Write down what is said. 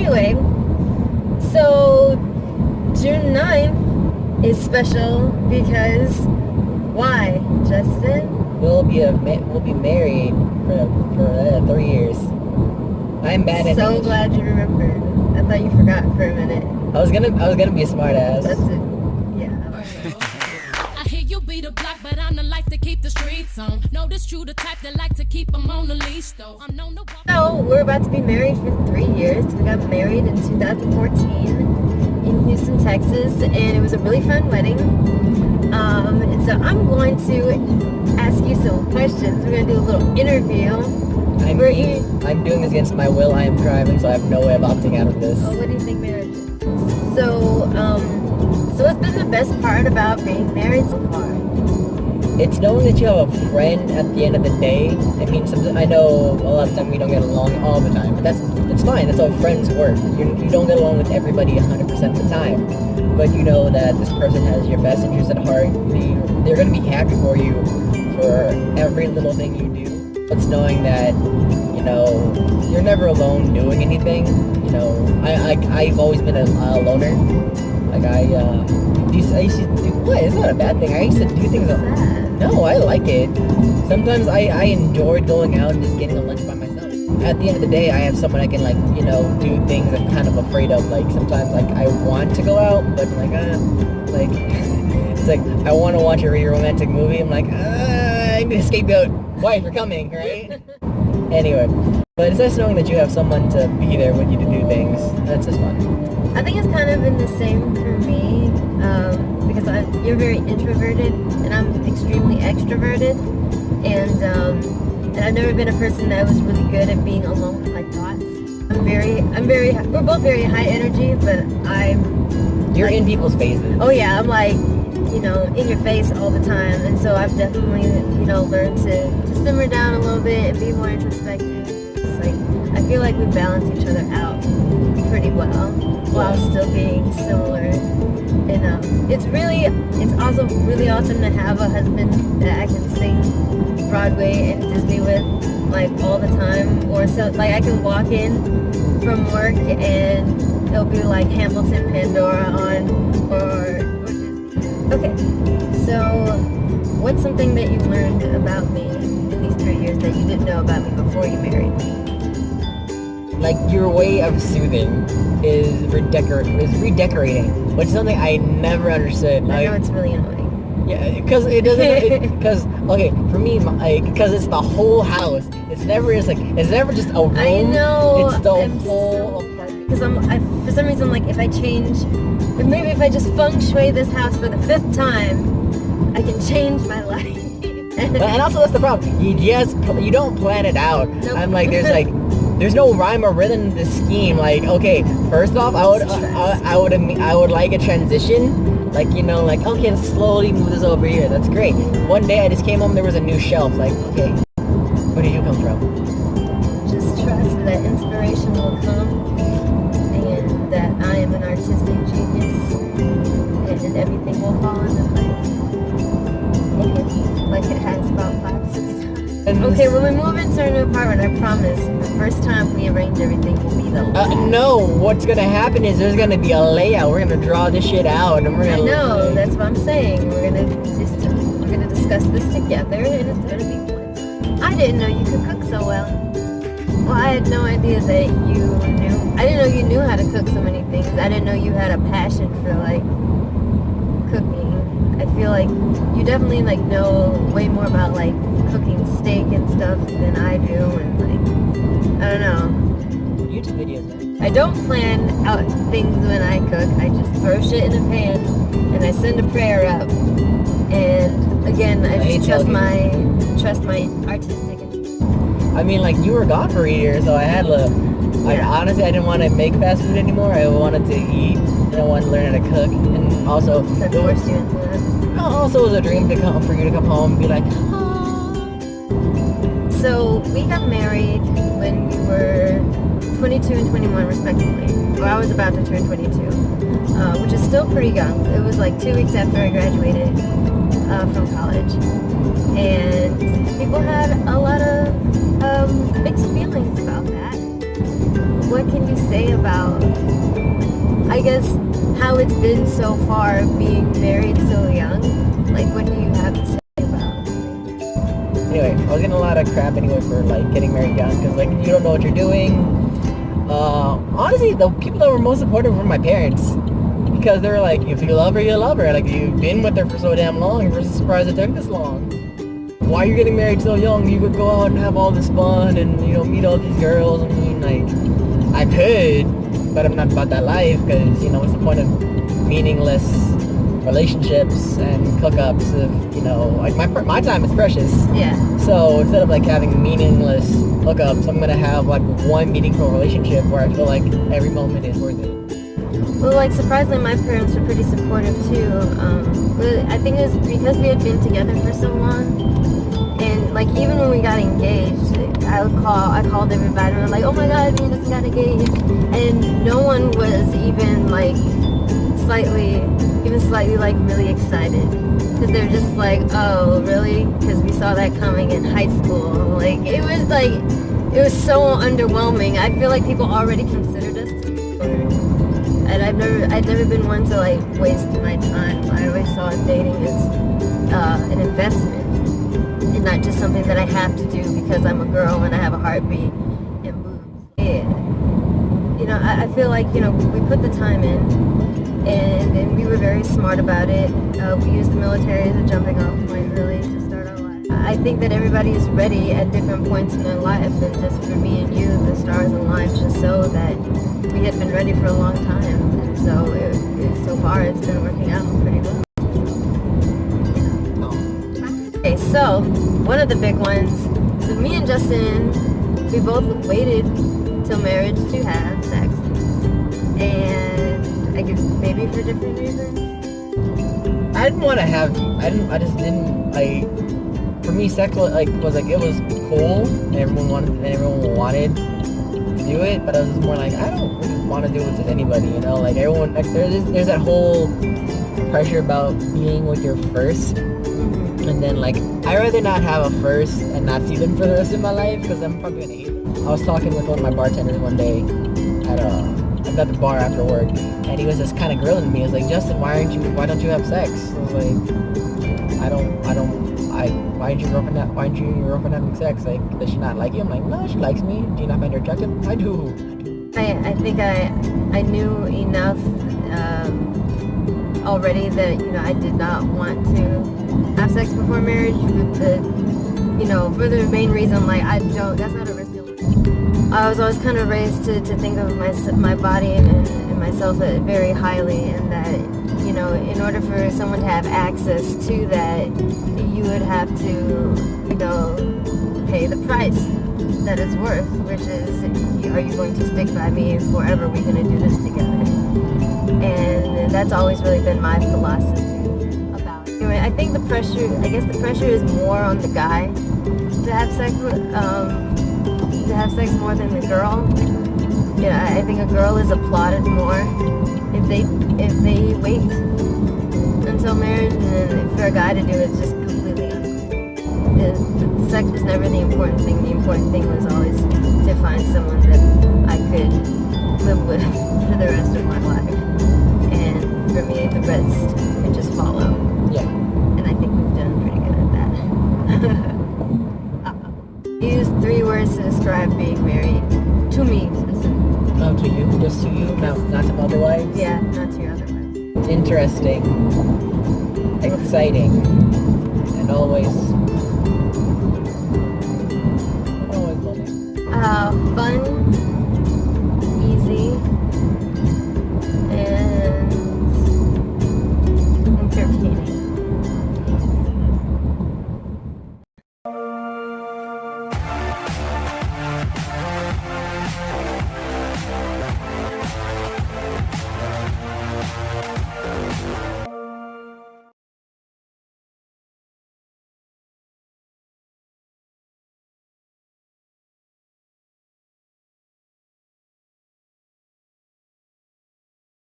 Anyway, so June 9th is special because why, Justin? We'll be married for 3 years. I'm bad at So age. glad you remembered. I thought you forgot for a minute. I was gonna be a smart ass. That's it. Yeah. I hear you be the block, but I'm the life to keep the streets on. Notice you the type that like to keep them on the leash, though. I'm known to walk. So we're about to be married for 3 years. We got married in 2014 in Houston, Texas, and it was a really fun wedding. And so I'm going to ask you some questions. We're gonna do a little interview. I'm doing this against my will. I am driving, so I have no way of opting out of this. Oh, what do you think marriage is? So what's been the best part about being married so far? It's knowing that you have a friend at the end of the day. I mean, I know a lot of time we don't get along all the time, but that's fine. That's how friends work. You don't get along with everybody 100% of the time, but you know that this person has your best interest at heart. They're going to be happy for you for every little thing you do. It's knowing that, you know, you're never alone doing anything. You know, I've always been a loner. Like I used to do what? It's not a bad thing. I used to do things. No, I like it. Sometimes I enjoyed going out and just getting a lunch by myself. At the end of the day, I have someone I can, like, you know, do things I'm kind of afraid of. Like sometimes, like, I want to go out, but like it's like I want to watch a really romantic movie. I'm like, I need a scapegoat. Wife, you're coming, right? Anyway, but it's nice knowing that you have someone to be there with you to do things. That's just fun. I think it's kind of been the same for me because you're very introverted and I'm extremely extroverted, and I've never been a person that was really good at being alone with my thoughts. We're both very high energy, but You're like, in people's faces. Oh yeah, I'm like, you know, in your face all the time, and so I've definitely, you know, learned to simmer down a little bit and be more introspective. It's like I feel like we balance each other out pretty well while still being similar enough. It's also really awesome to have a husband that I can sing Broadway and Disney with, like, all the time, or so, like, I can walk in from work and it'll be like Hamilton, Pandora on, or okay, so what's something that you learned about me in these 3 years that you didn't know about me before you married me? Like, your way of soothing is redecorating, which is something I never understood. I know it's really annoying. Yeah, because it doesn't. Because okay, for me, because it's the whole house. It's never just a room. I know. It's the whole apartment. Because for some reason, like, if I just feng shui this house for the 5th time, I can change my life. And also, that's the problem. You don't plan it out. Nope. I'm like, there's no rhyme or rhythm in this scheme. Like, okay, first off, I would like a transition. Like, you know, like, okay, let's slowly move this over here. That's great. One day I just came home, there was a new shelf. Like, okay, where did you come from? Just trust that inspiration will come and that I am an artistic genius and everything will fall into place. Okay. Like it has about 5-6 times. Okay, when we move into our new apartment, I promise, the first time we arrange everything will be the last. No, what's gonna happen is there's gonna be a layout. We're gonna draw this shit out, and we're gonna. I know, that's what I'm saying. We're gonna discuss this together, and it's gonna be fun. I didn't know you could cook so well. Well, I had no idea that you knew. I didn't know you knew how to cook so many things. I didn't know you had a passion for, like, cooking. I feel like you definitely, like, know way more about, like, cooking steak and stuff than I do, and, like, I don't know. YouTube videos, man. I don't plan out things when I cook. I just throw shit in a pan and I send a prayer up. And again, I just trust my artistic. I mean, like, you were gone for a year, so I had honestly, I didn't want to make fast food anymore. I wanted to eat, and I wanted to learn how to cook, and also That forced you into that. Also, it was a dream for you to come home and be like, So we got married when we were 22 and 21 respectively. Well, I was about to turn 22, which is still pretty young. It was like 2 weeks after I graduated from college. And people had a lot of mixed feelings about that. what can you say about, I guess, how it's been so far being married so young? Like, what do you have to say about it? Anyway, I was getting a lot of crap anyway for like getting married young because like you don't know what you're doing. Honestly, the people that were most supportive were my parents because they were like, if you love her, you love her. Like you've been with her for so damn long. You're just surprised it took this long. Why are you getting married so young? You could go out and have all this fun and meet all these girls. I mean, like I could, but I'm not about that life because what's the point of meaningless relationships and hookups if like my time is precious. Yeah. So instead of like having meaningless hookups, I'm gonna have like one meaningful relationship where I feel like every moment is worth it. Well, like surprisingly, my parents were pretty supportive too. But I think it was because we had been together for so long, and like even when we got engaged, I called everybody and I'm like, oh my God, me and just got engaged, and no one was even like slightly like really excited because they're just like, oh really? Because we saw that coming in high school. Like it was so underwhelming. I feel like people already considered us to be married. And I'd never been one to like waste my time. I always saw dating as an investment and not just something that I have to do because I'm a girl and I have a heartbeat and boobs. Yeah. I feel like we put the time in. And we were very smart about it. We used the military as a jumping off point, really, to start our life. I think that everybody is ready at different points in their life, and just for me and you, the stars aligned just so that we had been ready for a long time. And so, so far, it's been working out pretty well. Okay, so one of the big ones. So me and Justin, we both waited till marriage to have sex, and I guess maybe for different reasons. I just didn't like. For me, sex was it was cool, and everyone wanted to do it, but I was just more like, I don't really want to do it with anybody, like everyone, like there's that whole pressure about being with your first, and then like I'd rather not have a first and not see them for the rest of my life because I'm probably gonna hate them. I was talking with one of my bartenders one day at the bar after work, and he was just kind of grilling me. He was like, Justin, why don't you have sex? I was like, why aren't you your girlfriend having sex? Like, does she not like you? I'm like, no, she likes me. Do you not find her attractive? I do. I think I knew enough already that I did not want to have sex before marriage. For the main reason, like that's not a risk. I was always kind of raised to think of my body and myself very highly, and that in order for someone to have access to that, you would have to pay the price that it's worth, which is, are you going to stick by me forever? Are we going to do this together? And that's always really been my philosophy about it. Anyway, I think the pressure is more on the guy to have sex more than the girl. I think a girl is applauded more if they wait until marriage, and then for a guy to do it's just completely uncool. Sex was never the important thing. The important thing was always to find someone that I could live with for the rest of my life. And for me, the rest could just follow. Yeah. And I think we've done pretty good at that. Use 3 words to describe being married. To me, specifically. To you? Just to you? Not to other wives? Yeah, not to your other wives. Interesting. Exciting. And always